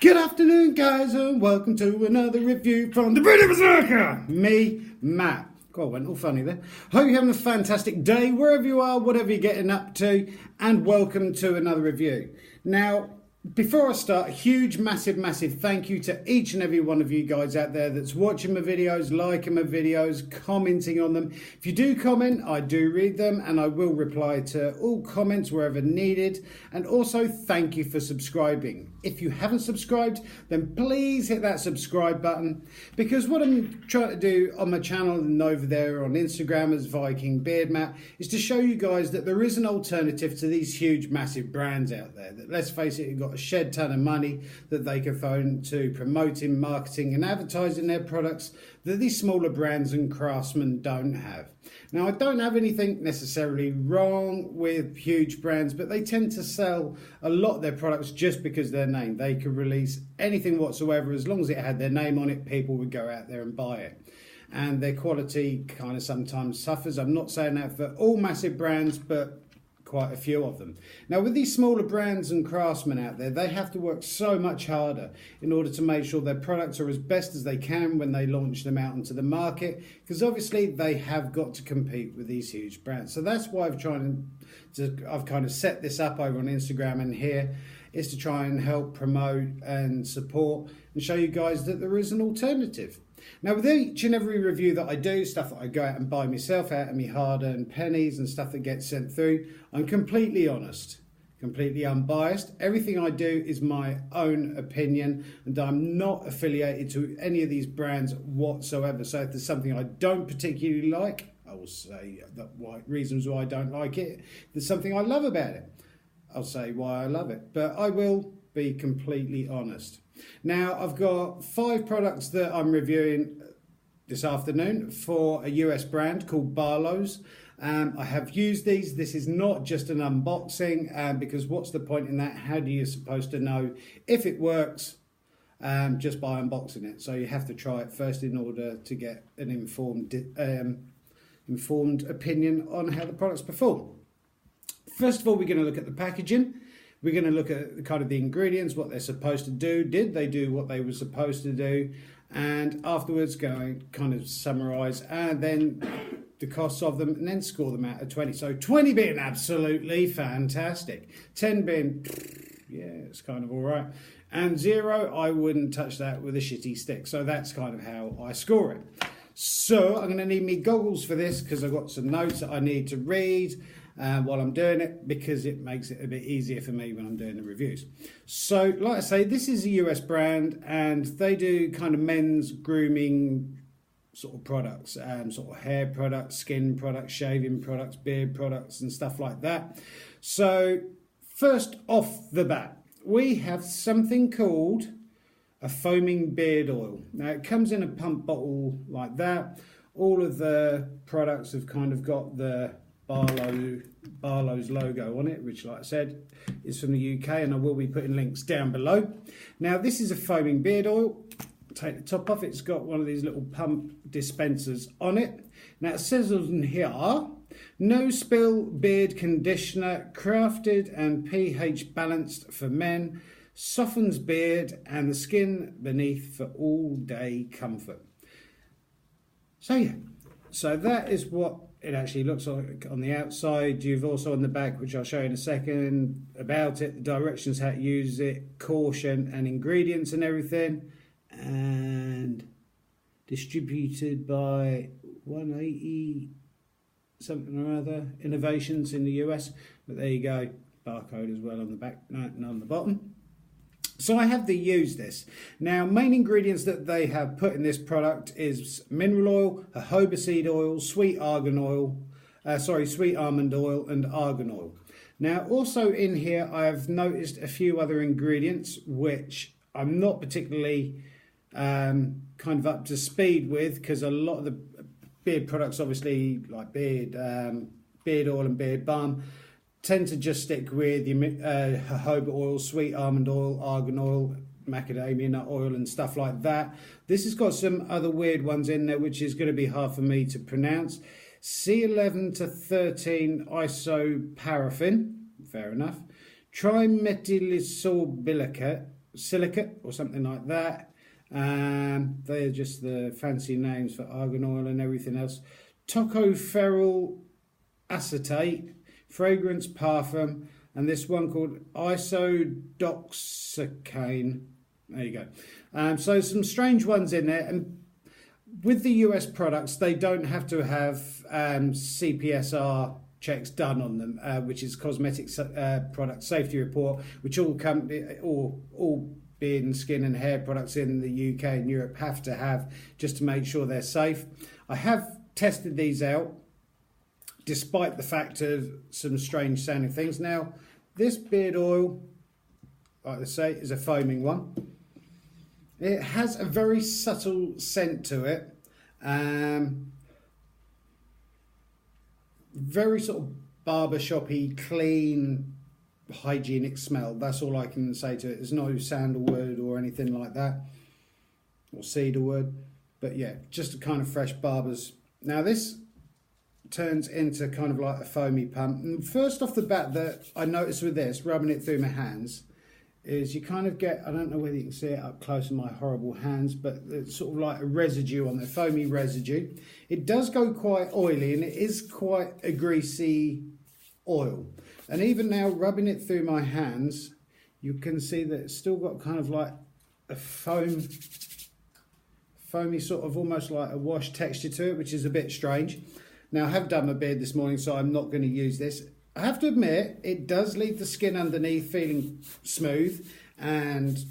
Good afternoon, guys, and welcome to another review from the British Berserker. Me, Matt. God, I went all funny there. Hope you're having a fantastic day, wherever you are, whatever you're getting up to, and welcome to another review. Now, before I start, a huge, massive thank you to each and every one of you guys out there that's watching my videos, liking my videos, commenting on them. If you do comment, I do read them and I will reply to all comments wherever needed. And also, thank you for subscribing. If you haven't subscribed, then please hit that subscribe button, because what I'm trying to do on my channel and over there on Instagram as Viking Beard Matt is to show you guys that there is an alternative to these huge, massive brands out there that, let's face it, you've got a shed ton of money that they can throw into promoting, marketing and advertising their products that these smaller brands and craftsmen don't have. Now, I don't have anything necessarily wrong with huge brands, but they tend to sell a lot of their products just because their name. They could release anything whatsoever, as long as it had their name on it, people would go out there and buy it. And their quality kind of sometimes suffers. I'm not saying that for all massive brands, but quite a few of them. Now, with these smaller brands and craftsmen out there, they have to work so much harder in order to make sure their products are as best as they can when they launch them out into the market, because obviously they have got to compete with these huge brands. So that's why I've kind of set this up over on Instagram and here, is to try and help promote and support and show you guys that there is an alternative. Now, with each and every review that I do, stuff that I go out and buy myself out of my hard-earned pennies and stuff that gets sent through, I'm completely honest, completely unbiased. Everything I do is my own opinion, and I'm not affiliated to any of these brands whatsoever. So if there's something I don't particularly like, I will say reasons why I don't like it. If there's something I love about it, I'll say why I love it. But I will be completely honest. Now, I've got 5 products that I'm reviewing this afternoon for a US brand called Barlow's. I have used these. This is not just an unboxing, because what's the point in that? How do you supposed to know if it works just by unboxing it? So you have to try it first in order to get an informed opinion on how the products perform. First of all, we're going to look at the packaging. We're going to look at kind of the ingredients, what they're supposed to do. Did they do what they were supposed to do? And afterwards, going kind of summarise, and then the costs of them, and then score them out of 20. So 20 being absolutely fantastic. 10 being, yeah, it's kind of all right. And 0, I wouldn't touch that with a shitty stick. So that's kind of how I score it. So I'm going to need me goggles for this, because I've got some notes that I need to read while I'm doing it, because it makes it a bit easier for me when I'm doing the reviews. So, like I say, this is a US brand, and they do kind of men's grooming sort of products, sort of hair products, skin products, shaving products, beard products, and stuff like that. So, first off the bat, we have something called a foaming beard oil. Now, it comes in a pump bottle like that. All of the products have kind of got the Barlow's logo on it, which, like I said, is from the UK, and I will be putting links down below. Now, this is a foaming beard oil. Take the top off. It's got one of these little pump dispensers on it. Now, it says on here, no spill beard conditioner, crafted and pH balanced for men, softens beard and the skin beneath for all day comfort. So yeah, so that is what it actually looks like on the outside. You've also on the back, which I'll show you in a second, about it, the directions how to use it, caution and ingredients and everything, and distributed by 180 something or other innovations in the US. But there you go, barcode as well on the back, and on the bottom. So I have to use this. Now, main ingredients that they have put in this product is mineral oil, jojoba seed oil, sweet almond oil, and argan oil. Now, also in here, I have noticed a few other ingredients which I'm not particularly kind of up to speed with, because a lot of the beard products, obviously, like beard oil and beard balm, tend to just stick with your jojoba oil, sweet almond oil, argan oil, macadamia nut oil and stuff like that. This has got some other weird ones in there, which is going to be hard for me to pronounce. C11 to 13 isoparaffin, fair enough. Trimethylisobilica, silicate or something like that. They're just the fancy names for argan oil and everything else. Tocopherol acetate, fragrance parfum, and this one called isodoxicane. There you go. So some strange ones in there, and with the US products, they don't have to have CPSR checks done on them, which is Cosmetic Product Safety Report, which all beard and skin and hair products in the UK and Europe have to have, just to make sure they're safe. I have tested these out, despite the fact of some strange sounding things. Now, this beard oil, like I say, is a foaming one. It has a very subtle scent to it. Very sort of barbershop-y, clean, hygienic smell. That's all I can say to it. There's no sandalwood or anything like that, or cedarwood. But yeah, just a kind of fresh barber's. Now this turns into kind of like a foamy pump. And first off the bat that I noticed with this, rubbing it through my hands, is you kind of get, I don't know whether you can see it up close in my horrible hands, but it's sort of like a residue on there, foamy residue. It does go quite oily, and it is quite a greasy oil. And even now, rubbing it through my hands, you can see that it's still got kind of like a foamy sort of almost like a wash texture to it, which is a bit strange. Now, I have done my beard this morning, so I'm not going to use this. I have to admit, it does leave the skin underneath feeling smooth, and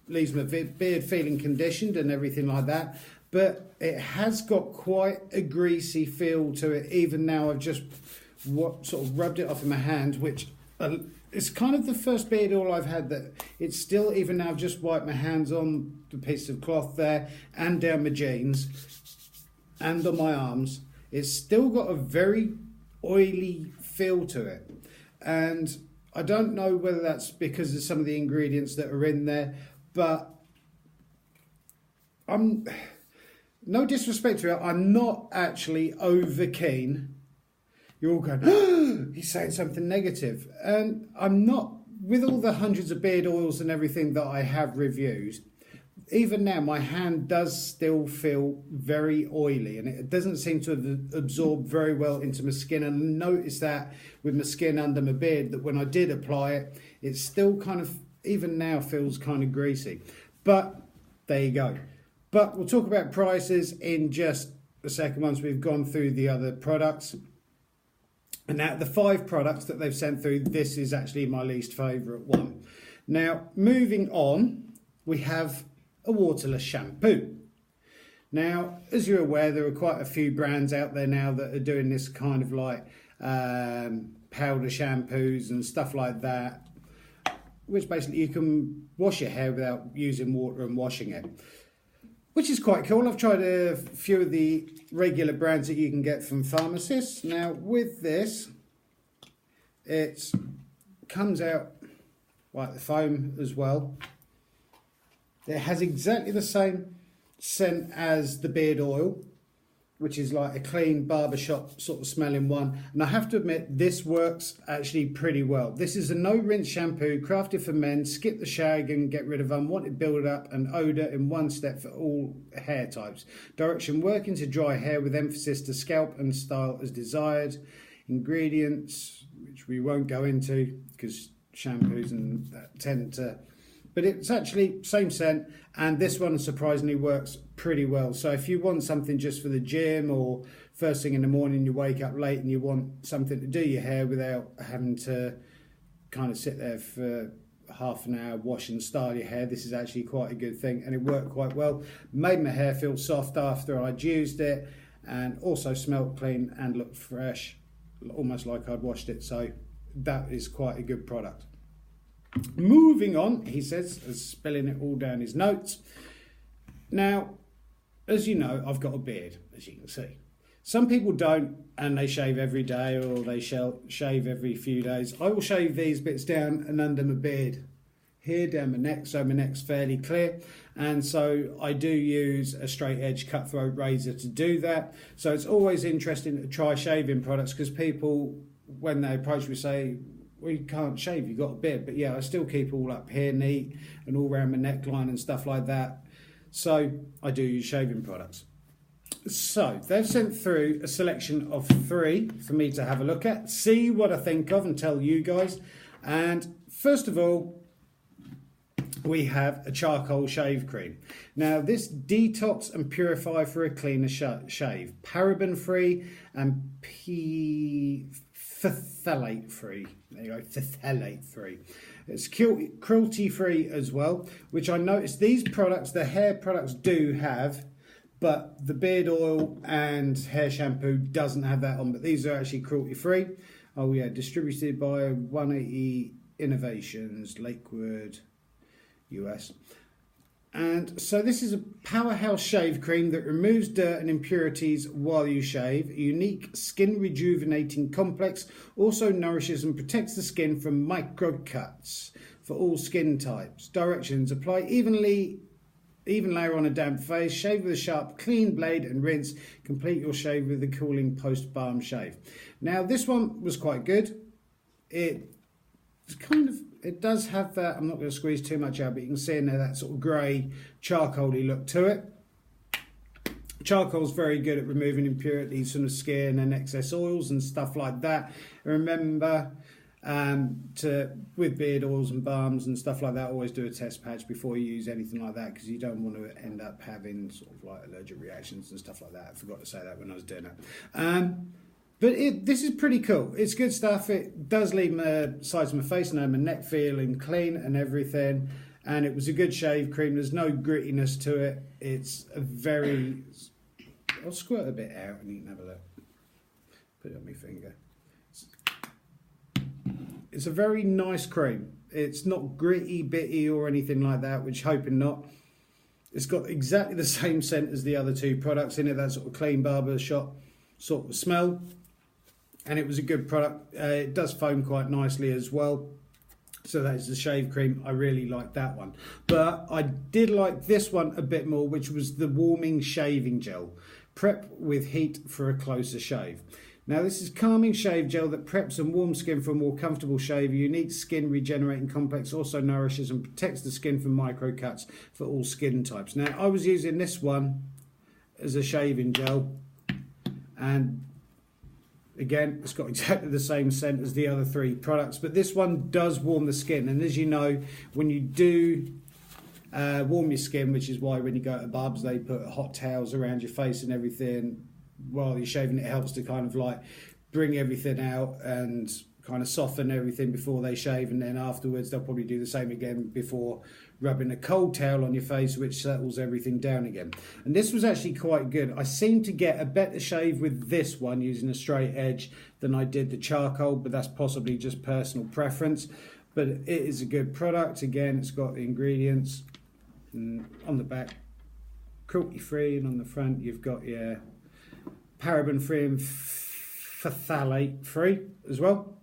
leaves my beard feeling conditioned and everything like that. But it has got quite a greasy feel to it. Even now, I've just sort of rubbed it off in my hand, which it's kind of the first beard oil I've had that it's still, even now I've just wiped my hands on the piece of cloth there and down my jeans and on my arms. It's still got a very oily feel to it, and I don't know whether that's because of some of the ingredients that are in there, but I'm, no disrespect to it, I'm not actually over keen. You're all going, oh, he's saying something negative, and I'm not. With all the hundreds of beard oils and everything that I have reviewed, even now my hand does still feel very oily, and it doesn't seem to have absorbed very well into my skin. And I noticed that with my skin under my beard, that when I did apply it, it still kind of, even now, feels kind of greasy. But there you go. But we'll talk about prices in just a second once we've gone through the other products. And now the 5 products that they've sent through, this is actually my least favourite one. Now, moving on, we have a waterless shampoo. Now, as you're aware, there are quite a few brands out there now that are doing this kind of like powder shampoos and stuff like that, which basically you can wash your hair without using water and washing it, which is quite cool. I've tried a few of the regular brands that you can get from pharmacists. Now, with this, it comes out like the foam as well. It has exactly the same scent as the beard oil, which is like a clean barbershop sort of smelling one. And I have to admit, this works actually pretty well. This is a no-rinse shampoo crafted for men. Skip the shag and get rid of unwanted build-up and odour in one step for all hair types. Direction: working to dry hair with emphasis to scalp and style as desired. Ingredients, which we won't go into because shampoos and that tend to... But it's actually same scent, and this one surprisingly works pretty well. So if you want something just for the gym, or first thing in the morning you wake up late and you want something to do your hair without having to kind of sit there for half an hour, wash and style your hair, this is actually quite a good thing, and it worked quite well. Made my hair feel soft after I'd used it, and also smelled clean and looked fresh, almost like I'd washed it. So that is quite a good product. Moving on, he says, spelling it all down his notes. Now, as you know, I've got a beard, as you can see. Some people don't, and they shave every day, or they shave every few days. I will shave these bits down and under my beard, here down my neck, so my neck's fairly clear. And so I do use a straight edge cutthroat razor to do that. So it's always interesting to try shaving products, because people, when they approach me, say, well, you can't shave, you've got a beard. But yeah, I still keep all up here neat and all around my neckline and stuff like that. So I do use shaving products. So they've sent through a selection of 3 for me to have a look at, see what I think of and tell you guys. And first of all, we have a charcoal shave cream. Now this detox and purify for a cleaner shave, paraben free and phthalate free. There you go, phthalate free. It's cruelty free as well, which I noticed these products, the hair products do have, but the beard oil and hair shampoo doesn't have that on. But these are actually cruelty free. Oh yeah, distributed by 180 Innovations, Lakewood, US. And so this is a powerhouse shave cream that removes dirt and impurities while you shave. A unique skin rejuvenating complex, also nourishes and protects the skin from micro cuts for all skin types. Directions: apply even layer on a damp face, shave with a sharp clean blade and rinse. Complete your shave with a cooling post balm shave. Now this one was quite good. It does have that, I'm not going to squeeze too much out, but you can see in there that sort of grey charcoaly look to it. Charcoal's very good at removing impurities from the skin and excess oils and stuff like that. Remember, with beard oils and balms and stuff like that, always do a test patch before you use anything like that, because you don't want to end up having sort of like allergic reactions and stuff like that. I forgot to say that when I was doing it. But this is pretty cool. It's good stuff. It does leave my sides of my face and my neck feeling clean and everything. And it was a good shave cream. There's no grittiness to it. It's a very... I'll squirt a bit out and you can have a look. Put it on my finger. It's a very nice cream. It's not gritty, bitty or anything like that, which hoping not. It's got exactly the same scent as the other 2 products in it. That sort of clean barbershop sort of smell. And it was a good product. It does foam quite nicely as well. So that is the shave cream. I really like that one. But I did like this one a bit more, which was the warming shaving gel. Prep with heat for a closer shave. Now this is calming shave gel that preps and warms skin for a more comfortable shave. A unique skin regenerating complex, also nourishes and protects the skin from micro cuts for all skin types. Now I was using this one as a shaving gel, and again, it's got exactly the same scent as the other 3 products, but this one does warm the skin. And as you know, when you do warm your skin, which is why when you go to barbers, they put hot towels around your face and everything while you're shaving, it helps to kind of like bring everything out and kind of soften everything before they shave. And then afterwards, they'll probably do the same again before rubbing a cold towel on your face, which settles everything down again. And this was actually quite good. I seem to get a better shave with this one using a straight edge than I did the charcoal, but that's possibly just personal preference. But it is a good product. Again, it's got the ingredients on the back, cruelty free, and on the front you've got your paraben free and phthalate free as well.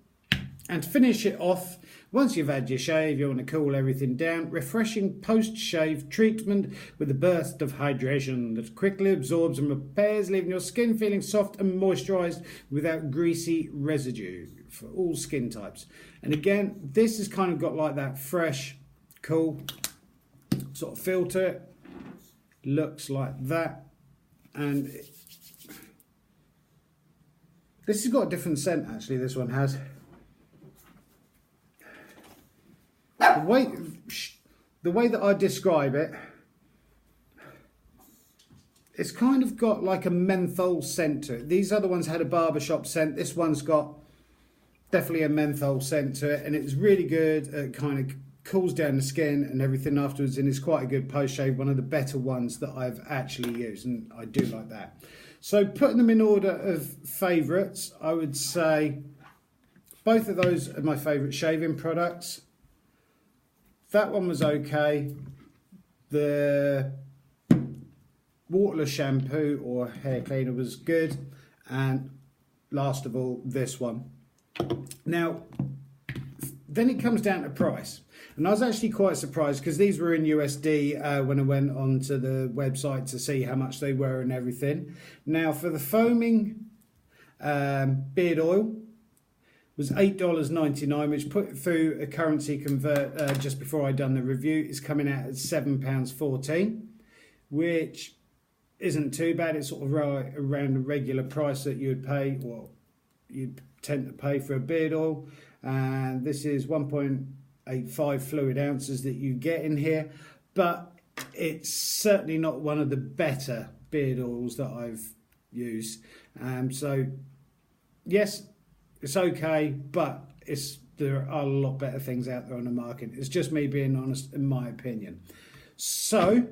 And to finish it off, once you've had your shave, you want to cool everything down. Refreshing post-shave treatment with a burst of hydration that quickly absorbs and repairs, leaving your skin feeling soft and moisturised without greasy residue for all skin types. And again, this has kind of got like that fresh, cool sort of feel to it. Looks like that. And this has got a different scent actually, this one has. The way that I describe it, it's kind of got like a menthol scent to it. These other ones had a barbershop scent. This one's got definitely a menthol scent to it, and it's really good. It kind of cools down the skin and everything afterwards, and it's quite a good post-shave, one of the better ones that I've actually used, and I do like that. So putting them in order of favourites, I would say both of those are my favourite shaving products. That one was okay. The waterless shampoo or hair cleaner was good. And last of all, this one. Now, then it comes down to price. And I was actually quite surprised because these were in USD when I went onto the website to see how much they were and everything. Now, for the foaming beard oil, was $8.99, which put through a currency convert just before I'd done the review. It's coming out at £7.14, which isn't too bad. It's sort of right around the regular price that you would pay, or you'd tend to pay for a beard oil. And this is 1.85 fluid ounces that you get in here, but it's certainly not one of the better beard oils that I've used. So yes, it's okay, but there are a lot better things out there on the market. It's just me being honest, in my opinion. So,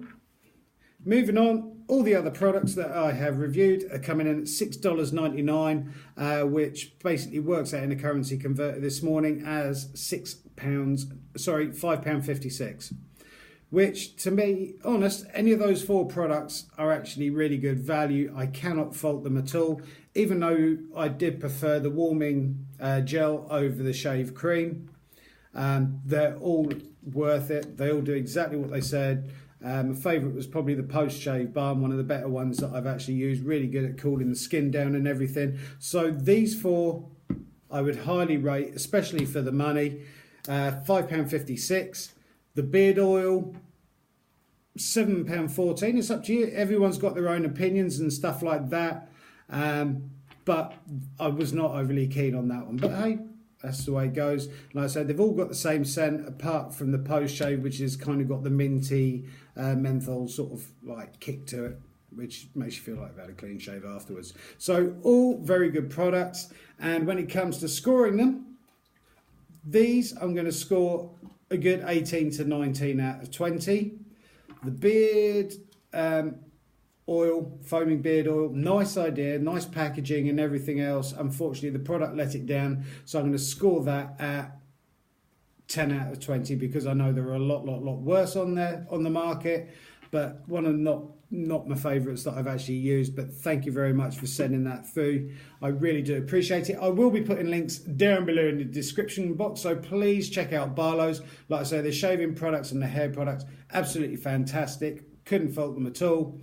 moving on, all the other products that I have reviewed are coming in at $6.99, which basically works out in a currency converter this morning as £5.56. Which, to be honest, any of those four products are actually really good value. I cannot fault them at all, even though I did prefer the warming gel over the shave cream. They're all worth it. They all do exactly what they said. My favourite was probably the post-shave balm, one of the better ones that I've actually used. Really good at cooling the skin down and everything. So these four I would highly rate, especially for the money. £5.56. The beard oil, £7.14. It's up to you. Everyone's got their own opinions and stuff like that. But I was not overly keen on that one. But hey, that's the way it goes. Like I said, they've all got the same scent, apart from the post-shave, which has kind of got the minty, menthol sort of like kick to it, which makes you feel like you've had a clean shave afterwards. So all very good products. And when it comes to scoring them, these I'm going to score a good 18 to 19 out of 20. The beard oil, foaming beard oil, nice idea, nice packaging and everything else. Unfortunately, the product let it down, so I'm going to score that at 10 out of 20, because I know there are a lot worse on the market, but one of not my favourites that I've actually used. But thank you very much for sending that through. I really do appreciate it. I will be putting links down below in the description box, so please check out Barlow's. Like I say, the shaving products and the hair products, absolutely fantastic. Couldn't fault them at all.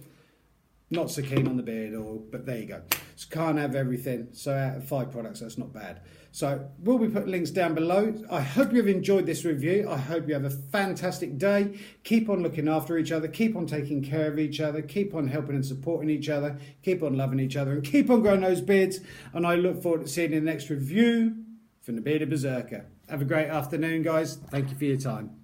Not so keen on the beard oil, but there you go. So can't have everything. So out of 5 products, that's not bad. So we'll be putting links down below. I hope you've enjoyed this review. I hope you have a fantastic day. Keep on looking after each other. Keep on taking care of each other. Keep on helping and supporting each other. Keep on loving each other. And keep on growing those beards. And I look forward to seeing you in the next review from the Bearded Berserker. Have a great afternoon, guys. Thank you for your time.